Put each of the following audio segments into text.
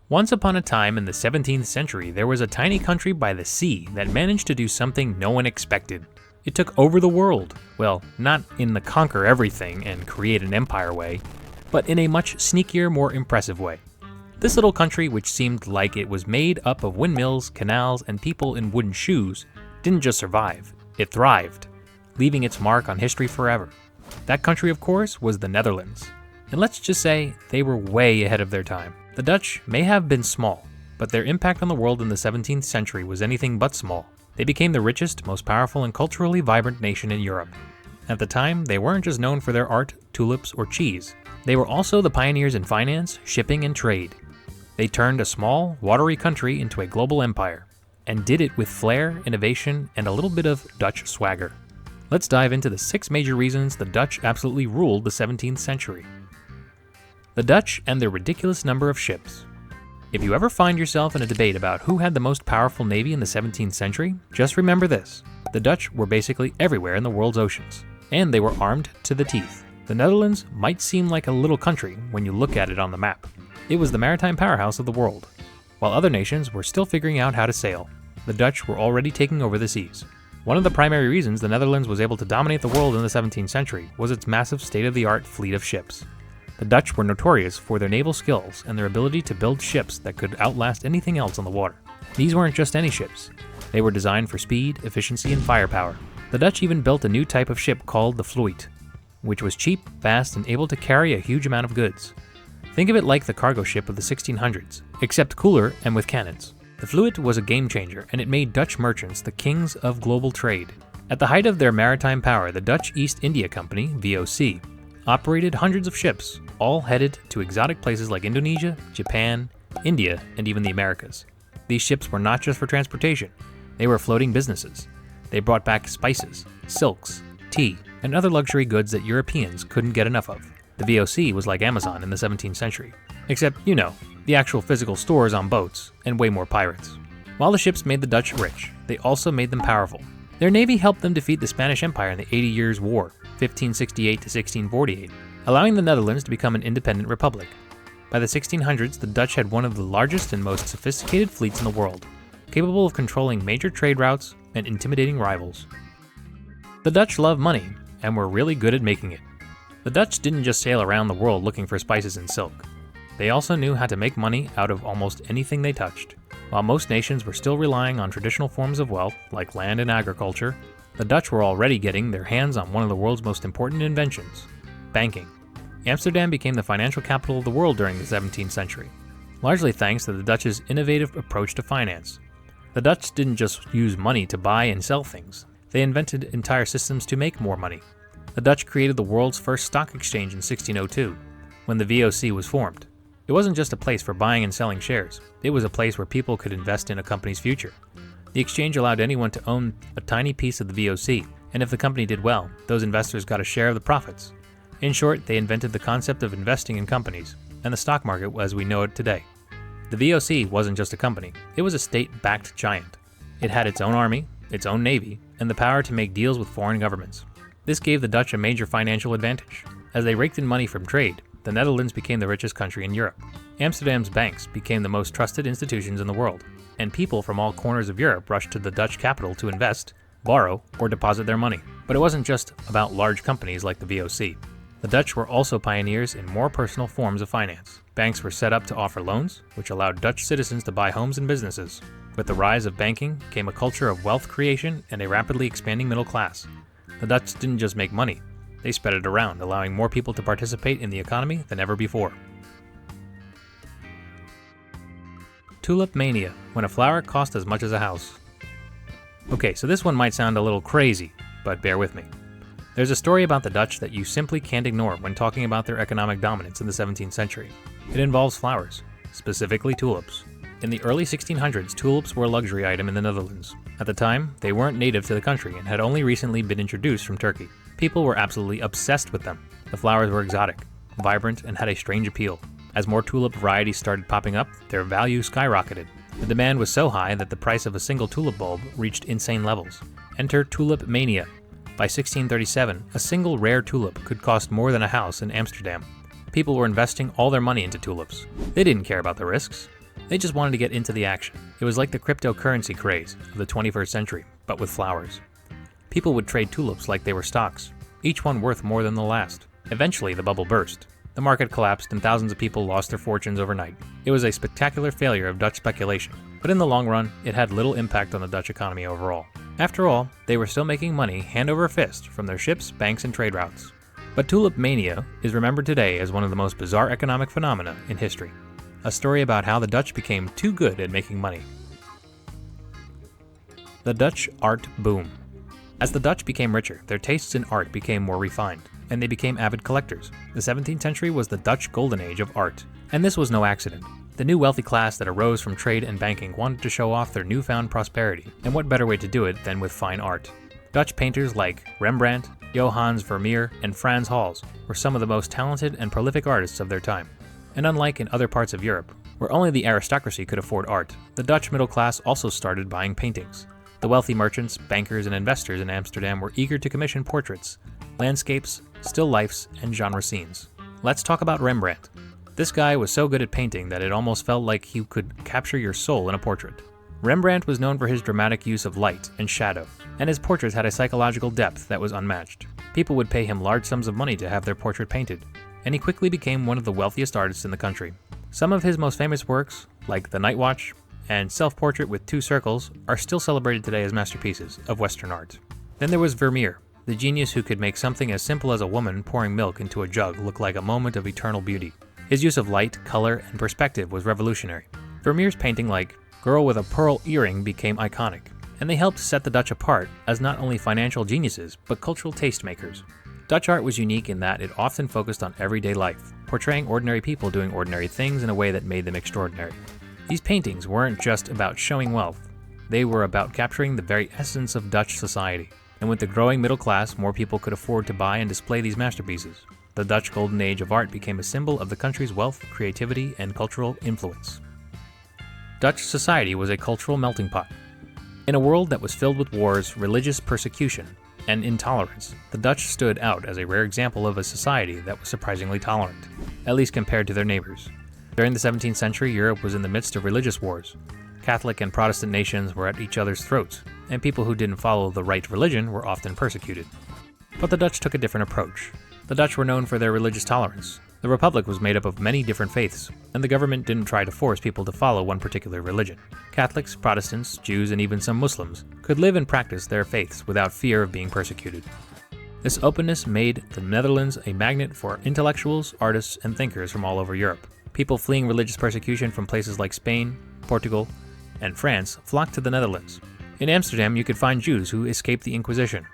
Once upon a time in the 17th century, there was a tiny country by the sea that managed to do something no one expected. It took over the world. Well, not in the conquer everything and create an empire way, but in a much sneakier, more impressive way. This little country, which seemed like it was made up of windmills, canals, and people in wooden shoes, didn't just survive, it thrived, leaving its mark on history forever. That country, of course, was the Netherlands. And let's just say they were way ahead of their time. The Dutch may have been small, but their impact on the world in the 17th century was anything but small. They became the richest, most powerful, and culturally vibrant nation in Europe. At the time, they weren't just known for their art, tulips, or cheese. They were also the pioneers in finance, shipping, and trade. They turned a small, watery country into a global empire, and did it with flair, innovation, and a little bit of Dutch swagger. Let's dive into the 6 major reasons the Dutch absolutely ruled the 17th century. The Dutch and their ridiculous number of ships. If you ever find yourself in a debate about who had the most powerful navy in the 17th century, just remember this. The Dutch were basically everywhere in the world's oceans, and they were armed to the teeth. The Netherlands might seem like a little country when you look at it on the map. It was the maritime powerhouse of the world. While other nations were still figuring out how to sail, the Dutch were already taking over the seas. One of the primary reasons the Netherlands was able to dominate the world in the 17th century was its massive state-of-the-art fleet of ships. The Dutch were notorious for their naval skills and their ability to build ships that could outlast anything else on the water. These weren't just any ships. They were designed for speed, efficiency, and firepower. The Dutch even built a new type of ship called the Vloot, which was cheap, fast, and able to carry a huge amount of goods. Think of it like the cargo ship of the 1600s, except cooler and with cannons. The Vloot was a game changer, and it made Dutch merchants the kings of global trade. At the height of their maritime power, the Dutch East India Company, VOC, operated hundreds of ships, all headed to exotic places like Indonesia, Japan, India, and even the Americas. These ships were not just for transportation, they were floating businesses. They brought back spices, silks, tea, and other luxury goods that Europeans couldn't get enough of. The VOC was like Amazon in the 17th century, except, the actual physical stores on boats, and way more pirates. While the ships made the Dutch rich, they also made them powerful. Their navy helped them defeat the Spanish Empire in the 80 Years' War, 1568 to 1648, allowing the Netherlands to become an independent republic. By the 1600s, the Dutch had one of the largest and most sophisticated fleets in the world, capable of controlling major trade routes and intimidating rivals. The Dutch loved money, and were really good at making it. The Dutch didn't just sail around the world looking for spices and silk. They also knew how to make money out of almost anything they touched. While most nations were still relying on traditional forms of wealth, like land and agriculture, the Dutch were already getting their hands on one of the world's most important inventions, banking. Amsterdam became the financial capital of the world during the 17th century, largely thanks to the Dutch's innovative approach to finance. The Dutch didn't just use money to buy and sell things, they invented entire systems to make more money. The Dutch created the world's first stock exchange in 1602, when the VOC was formed. It wasn't just a place for buying and selling shares, it was a place where people could invest in a company's future. The exchange allowed anyone to own a tiny piece of the VOC, and if the company did well, those investors got a share of the profits. In short, they invented the concept of investing in companies, and the stock market as we know it today. The VOC wasn't just a company, it was a state-backed giant. It had its own army, its own navy, and the power to make deals with foreign governments. This gave the Dutch a major financial advantage. As they raked in money from trade, the Netherlands became the richest country in Europe. Amsterdam's banks became the most trusted institutions in the world, and people from all corners of Europe rushed to the Dutch capital to invest, borrow, or deposit their money. But it wasn't just about large companies like the VOC. The Dutch were also pioneers in more personal forms of finance. Banks were set up to offer loans, which allowed Dutch citizens to buy homes and businesses. With the rise of banking came a culture of wealth creation and a rapidly expanding middle class. The Dutch didn't just make money, they spread it around, allowing more people to participate in the economy than ever before. Tulip Mania, when a flower cost as much as a house. Okay, so this one might sound a little crazy, but bear with me. There's a story about the Dutch that you simply can't ignore when talking about their economic dominance in the 17th century. It involves flowers, specifically tulips. In the early 1600s, tulips were a luxury item in the Netherlands. At the time, they weren't native to the country and had only recently been introduced from Turkey. People were absolutely obsessed with them. The flowers were exotic, vibrant, and had a strange appeal. As more tulip varieties started popping up, their value skyrocketed. The demand was so high that the price of a single tulip bulb reached insane levels. Enter Tulip Mania. By 1637, a single rare tulip could cost more than a house in Amsterdam. People were investing all their money into tulips. They didn't care about the risks. They just wanted to get into the action. It was like the cryptocurrency craze of the 21st century, but with flowers. People would trade tulips like they were stocks, each one worth more than the last. Eventually, the bubble burst. The market collapsed and thousands of people lost their fortunes overnight. It was a spectacular failure of Dutch speculation, but in the long run, it had little impact on the Dutch economy overall. After all, they were still making money hand over fist from their ships, banks, and trade routes. But Tulip Mania is remembered today as one of the most bizarre economic phenomena in history. A story about how the Dutch became too good at making money. The Dutch art boom. As the Dutch became richer, their tastes in art became more refined, and they became avid collectors. The 17th century was the Dutch golden age of art, and this was no accident. The new wealthy class that arose from trade and banking wanted to show off their newfound prosperity, and what better way to do it than with fine art? Dutch painters like Rembrandt, Johannes Vermeer, and Frans Hals were some of the most talented and prolific artists of their time. And unlike in other parts of Europe, where only the aristocracy could afford art, the Dutch middle class also started buying paintings. The wealthy merchants, bankers, and investors in Amsterdam were eager to commission portraits, landscapes, still lifes, and genre scenes. Let's talk about Rembrandt. This guy was so good at painting that it almost felt like he could capture your soul in a portrait. Rembrandt was known for his dramatic use of light and shadow, and his portraits had a psychological depth that was unmatched. People would pay him large sums of money to have their portrait painted, and he quickly became one of the wealthiest artists in the country. Some of his most famous works, like The Night Watch and Self-Portrait with Two Circles, are still celebrated today as masterpieces of Western art. Then there was Vermeer, the genius who could make something as simple as a woman pouring milk into a jug look like a moment of eternal beauty. His use of light, color, and perspective was revolutionary. Vermeer's painting like Girl with a Pearl Earring became iconic, and they helped set the Dutch apart as not only financial geniuses, but cultural tastemakers. Dutch art was unique in that it often focused on everyday life, portraying ordinary people doing ordinary things in a way that made them extraordinary. These paintings weren't just about showing wealth, they were about capturing the very essence of Dutch society. And with the growing middle class, more people could afford to buy and display these masterpieces. The Dutch golden age of art became a symbol of the country's wealth, creativity, and cultural influence. Dutch society was a cultural melting pot. In a world that was filled with wars, religious persecution, and intolerance, the Dutch stood out as a rare example of a society that was surprisingly tolerant, at least compared to their neighbors. During the 17th century, Europe was in the midst of religious wars. Catholic and Protestant nations were at each other's throats, and people who didn't follow the right religion were often persecuted. But the Dutch took a different approach. The Dutch were known for their religious tolerance. The Republic was made up of many different faiths, and the government didn't try to force people to follow one particular religion. Catholics, Protestants, Jews, and even some Muslims could live and practice their faiths without fear of being persecuted. This openness made the Netherlands a magnet for intellectuals, artists, and thinkers from all over Europe. People fleeing religious persecution from places like Spain, Portugal, and France flocked to the Netherlands. In Amsterdam, you could find Jews who escaped the Inquisition,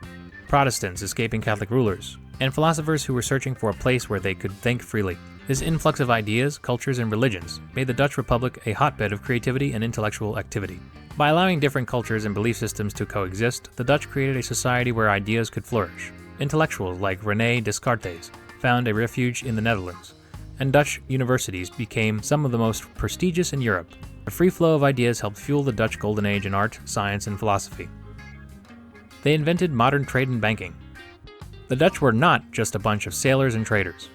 Protestants escaping Catholic rulers, and philosophers who were searching for a place where they could think freely. This influx of ideas, cultures, and religions made the Dutch Republic a hotbed of creativity and intellectual activity. By allowing different cultures and belief systems to coexist, the Dutch created a society where ideas could flourish. Intellectuals like René Descartes found a refuge in the Netherlands, and Dutch universities became some of the most prestigious in Europe. The free flow of ideas helped fuel the Dutch golden age in art, science, and philosophy. They invented modern trade and banking. The Dutch were not just a bunch of sailors and traders.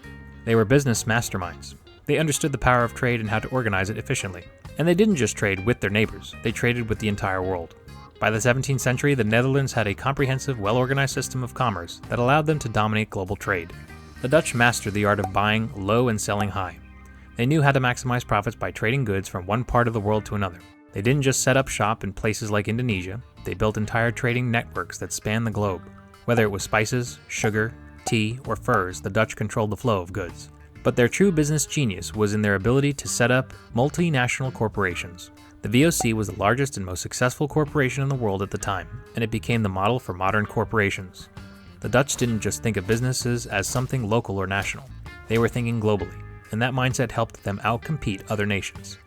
They were business masterminds. They understood the power of trade and how to organize it efficiently. And they didn't just trade with their neighbors, they traded with the entire world. By the 17th century, the Netherlands had a comprehensive, well-organized system of commerce that allowed them to dominate global trade. The Dutch mastered the art of buying low and selling high. They knew how to maximize profits by trading goods from one part of the world to another. They didn't just set up shop in places like Indonesia, they built entire trading networks that spanned the globe. Whether it was spices, sugar, tea, or furs, the Dutch controlled the flow of goods. But their true business genius was in their ability to set up multinational corporations. The VOC was the largest and most successful corporation in the world at the time, and it became the model for modern corporations. The Dutch didn't just think of businesses as something local or national. They were thinking globally, and that mindset helped them outcompete other nations.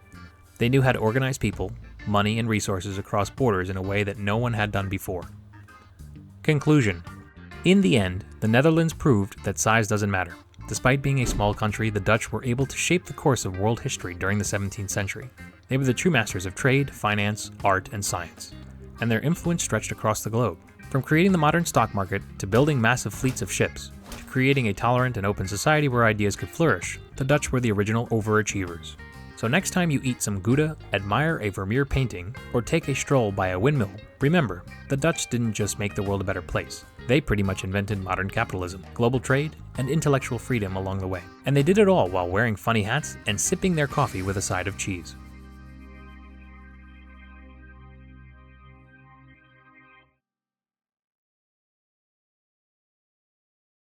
They knew how to organize people, money, and resources across borders in a way that no one had done before. Conclusion. In the end, the Netherlands proved that size doesn't matter. Despite being a small country, the Dutch were able to shape the course of world history during the 17th century. They were the true masters of trade, finance, art, and science, and their influence stretched across the globe. From creating the modern stock market, to building massive fleets of ships, to creating a tolerant and open society where ideas could flourish, the Dutch were the original overachievers. So next time you eat some Gouda, admire a Vermeer painting, or take a stroll by a windmill, remember, the Dutch didn't just make the world a better place. They pretty much invented modern capitalism, global trade, and intellectual freedom along the way. And they did it all while wearing funny hats and sipping their coffee with a side of cheese.